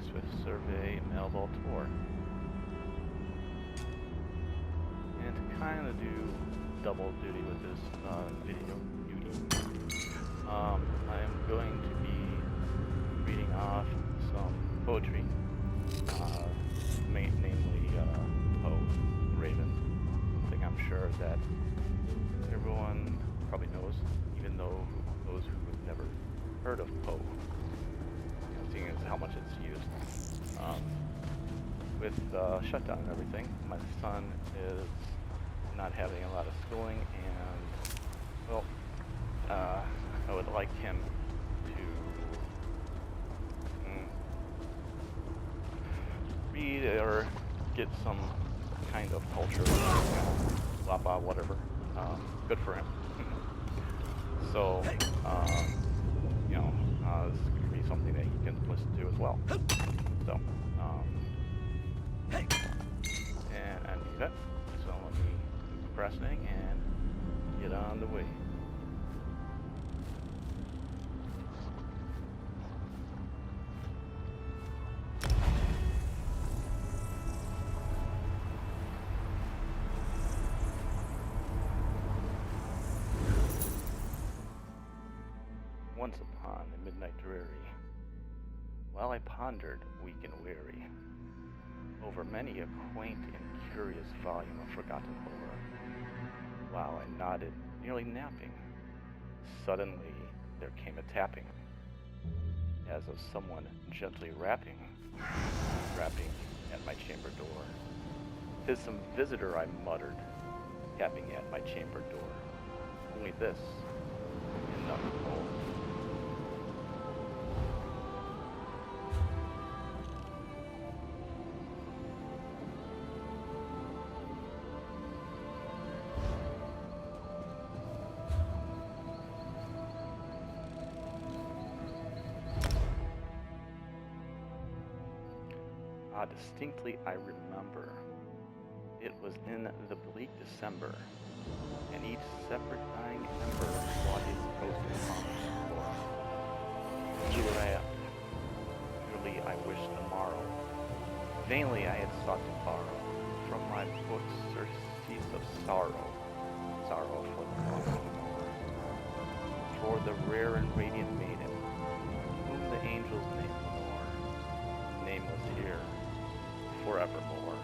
Blacksmith Survey, Malabal Tor. And to kind of do double duty with this video I am going to be reading off some poetry, namely Poe The Raven, something I'm sure that everyone probably knows, even though those who have never heard of Poe, seeing as how much it's used. With shutdown and everything, my son is not having a lot of schooling, and well, I would like him to read or get some kind of culture, blah blah whatever. Good for him. So, you know, this is going to be something that he can listen to as well. So, and do that. So let me procrastinating and get on the way. Once upon a midnight dreary, while I pondered, weak and weary, over many a quaint and curious volume of forgotten lore, while I nodded, nearly napping, suddenly there came a tapping, as of someone gently rapping at my chamber door. "'Tis some visitor," I muttered, tapping at my chamber door. Only this, and nothing more. Distinctly I remember, it was in the bleak December, and each separate dying ember brought its toasted palms forth. He laughed. Eagerly I wished the morrow. Vainly I had sought to borrow from my books surcease of sorrow for the lost more, for the rare and radiant maiden, whom the angels name Lenore, nameless here, forevermore.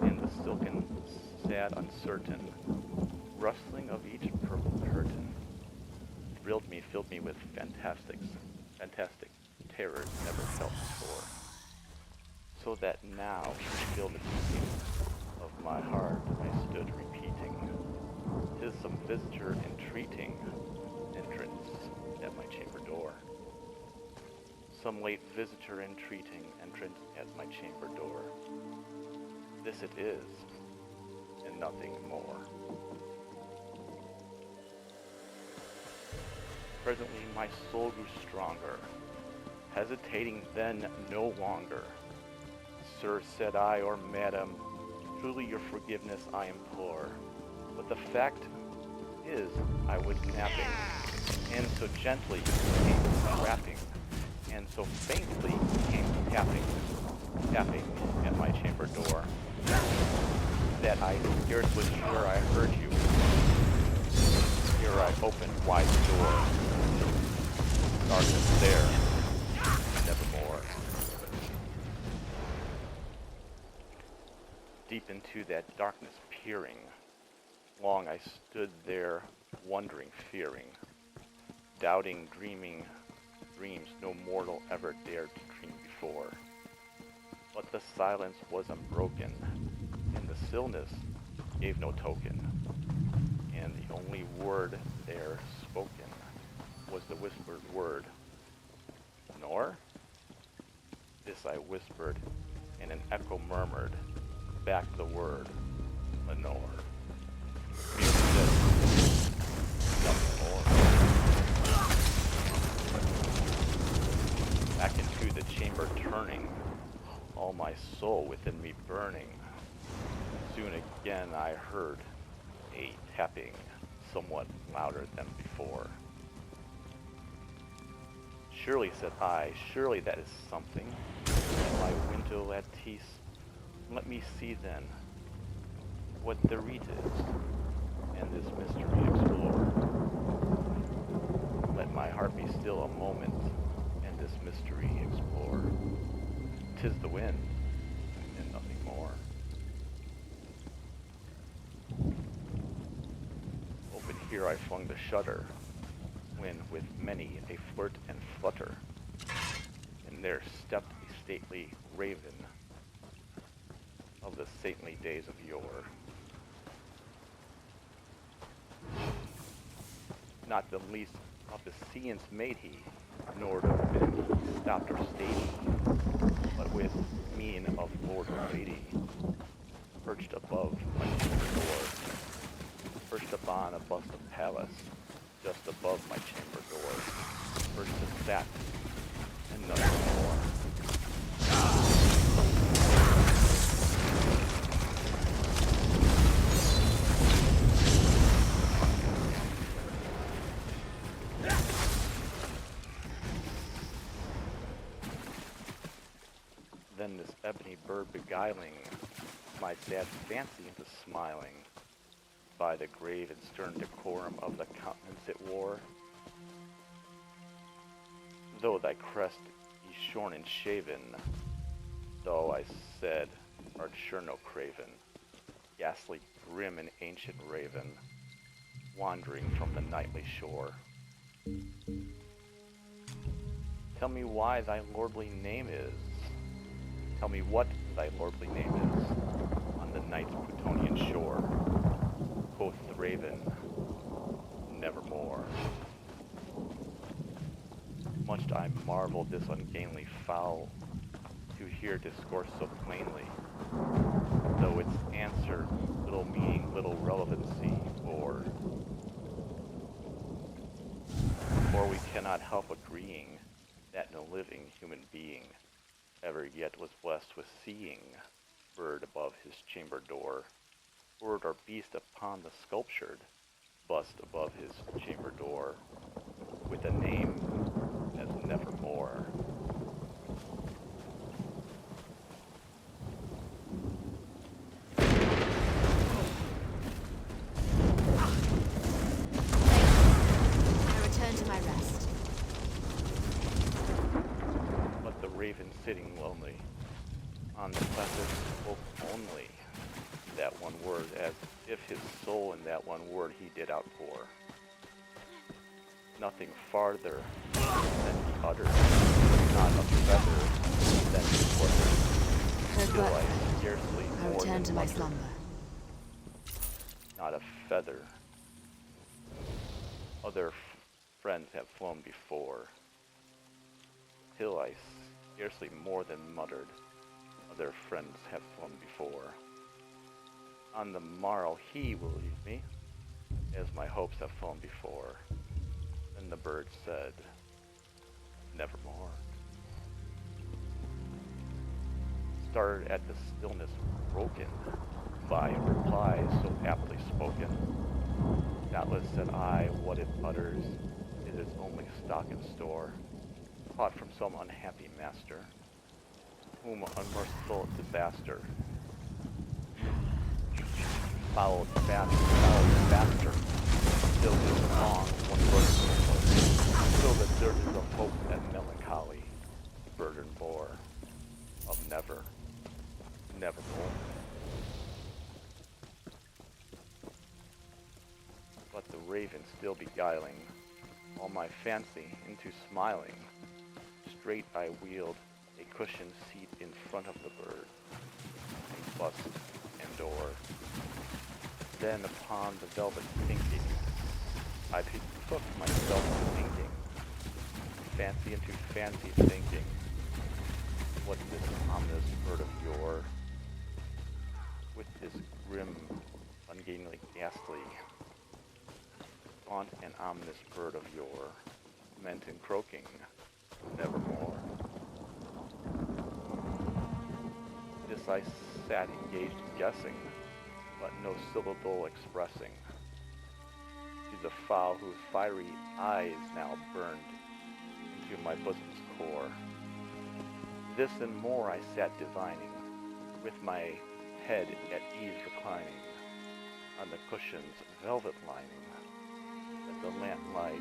In the silken, sad, uncertain rustling of each purple curtain thrilled me, filled me with fantastic terrors never felt before. So that now, to still the beating of my heart, I stood repeating, "'Tis some visitor entreating entrance at my chamber door." Some late visitor entreating entrance at my chamber door. This it is, and nothing more. Presently my soul grew stronger, hesitating then no longer. "Sir," said I, "or madam, truly your forgiveness I implore. But the fact is, I was napping, and so gently came rapping, and so faintly came tapping at my chamber door, that I scarce was sure I heard you. Here I opened wide the door. Darkness there, nevermore." Deep into that darkness peering, long I stood there, wondering, fearing, doubting, dreaming dreams no mortal ever dared to dream before. But the silence was unbroken, and the stillness gave no token, and the only word there spoken was the whispered word, "Lenore?" This I whispered, and an echo murmured back the word, "Lenore." Nothing more. Back into the chamber turning, all my soul within me burning. Soon again I heard a tapping somewhat louder than before. Surely, said I, surely that is something. At my window at Tis, let me see then what the read is, and this mystery explore. Let my heart be still a moment, and this mystery explore. 'Tis the wind, and nothing more. Open here I flung the shutter, when with many a flirt and flutter, and there stepped a stately raven of the saintly days of yore. Not the least of the seance made he, nor to been stopped or stayed, but with mien of lord or lady, perched above my chamber door, perched upon a bust of Pallas, just above my chamber door, perched and sat, and nothing more. Then this ebony bird beguiling my sad fancy into smiling, by the grave and stern decorum of the countenance it wore. Though thy crest be shorn and shaven, though I said art sure no craven, ghastly, grim and ancient raven, wandering from the nightly shore. Tell me why thy lordly name is. Tell me what thy lordly name is on the night's Plutonian shore. Quoth the raven, nevermore. Much I marveled this ungainly fowl to hear discourse so plainly, though its answer little meaning, little relevancy bore. For we cannot help agreeing that no living human being ever yet was blessed with seeing bird above his chamber door, bird or beast upon the sculptured bust above his chamber door, with a name as nevermore. I return to my rest. But the raven sitting lonely on the placid spoke only that one word, as if his soul in that one word he did outpour. Nothing farther than he uttered, not a feather than he fluttered. Still I scarcely I more return than to my muttered. slumber. Not a feather. Other friends have flown before. Till I scarcely more than muttered. Other friends have flown before. On the morrow he will leave me, as my hopes have flown before. And the bird said, nevermore. Started at the stillness broken by a reply so aptly spoken. Doubtless, said I, what it utters is its only stock and store, caught from some unhappy master, whom unmerciful disaster followed faster, till his song one burden, till the dirges of hope and melancholy burden bore of never, nevermore. But the raven still beguiling all my fancy into smiling, straight I wheeled a cushioned seat in front of the bird, a bust and door. Then upon the velvet thinking, I betook myself to thinking, fancy into fancy thinking, what this ominous bird of yore, with this grim, ungainly, ghastly, gaunt and ominous bird of yore, meant in croaking, nevermore. This I sat engaged in guessing, but no syllable expressing. the fowl whose fiery eyes now burned into my bosom's core. This and more I sat divining, with my head at ease reclining on the cushion's velvet lining that the lamplight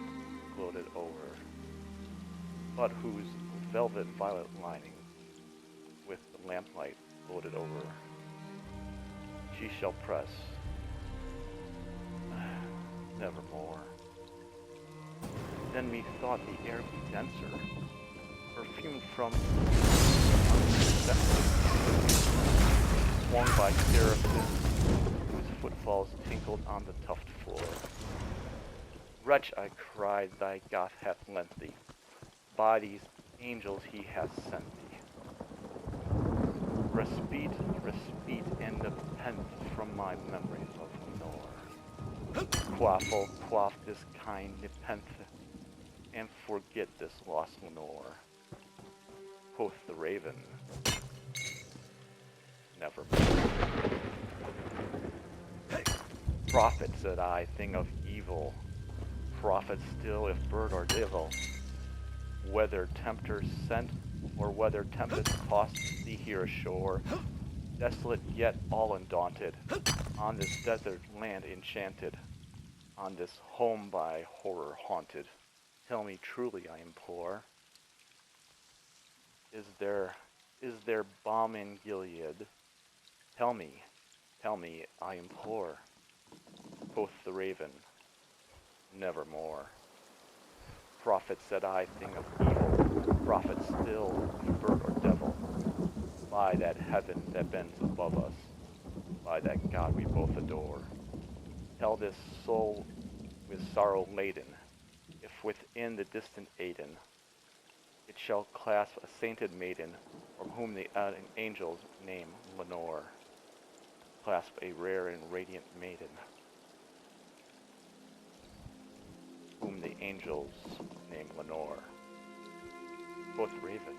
gloated over, but whose velvet violet lining with the lamplight gloated over. She shall press nevermore. Then methought the air be denser, perfumed from swung by seraphs whose footfalls tinkled on the tuft floor. Wretch, I cried, thy God hath lent thee, by these angels he hath sent thee. Respite, respite, and nepenthe from my memories of Lenore. Quaffle, quaff this kind nepenthe, and forget this lost Lenore. Quoth the Raven, nevermore. Prophet, said I, thing of evil, prophet still if bird or devil, whether tempter sent or whether tempest tossed thee here ashore, desolate yet all undaunted, on this desert land enchanted, on this home by horror haunted, tell me truly, I implore, is there balm in Gilead? Tell me, I implore. Quoth the Raven, nevermore. Prophet, said I, thing of evil, prophet still, bird or devil, by that heaven that bends above us, by that God we both adore. Tell this soul with sorrow laden, if within the distant Aden, it shall clasp a sainted maiden, from whom the angels name Lenore. Clasp a rare and radiant maiden, whom the angels name Lenore. Quoth the Raven,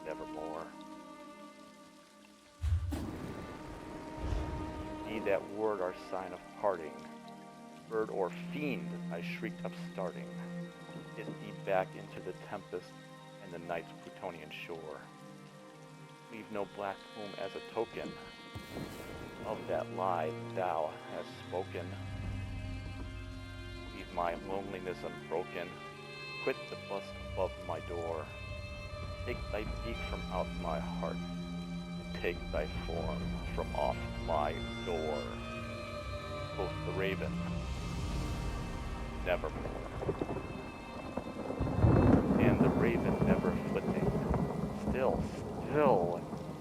nevermore. Be that word our sign of parting, bird or fiend, I shrieked upstarting, get thee back into the tempest and the night's Plutonian shore. Leave no black plume as a token of that lie thou hast spoken. Leave my loneliness unbroken, quit the bust above my door. Take thy beak from out my heart, and take thy form from off my door. Quoth the Raven, nevermore. And the raven never flitting, still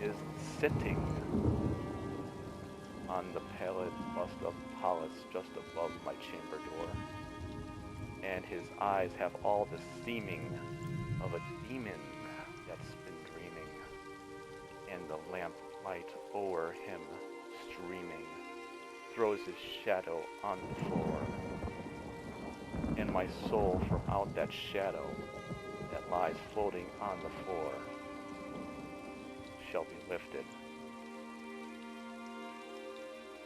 is sitting on the pallid bust of Pallas just above my chamber door. And his eyes have all the seeming of a demon that's been dreaming, and the lamplight o'er him streaming throws his shadow on the floor. And my soul from out that shadow that lies floating on the floor shall be lifted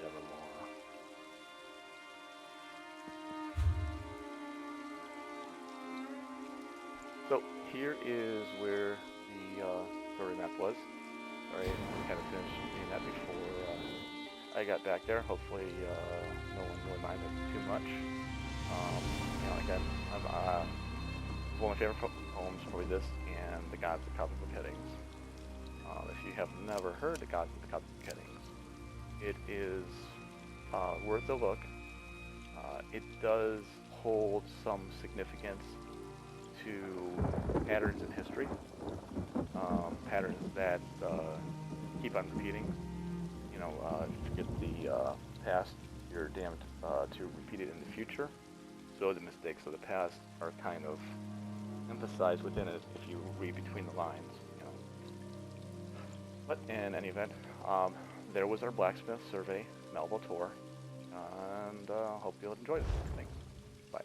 nevermore. So here is where the story map was. Sorry, I kind of finished reading that before I got back there. Hopefully no one really minded too much. Again, one of my favorite poems is probably this and The Gods of Comic Book Headings. If you have never heard The Gods of the Comic Book Headings, it is worth a look. It does hold some significance to patterns in history, patterns that keep on repeating. If you forget the past, you're damned to repeat it in the future. So the mistakes of the past are kind of emphasized within it if you read between the lines. But in any event, there was our Blacksmith Survey, Malabal Tor, and hope you'll enjoy this. Thanks. Bye.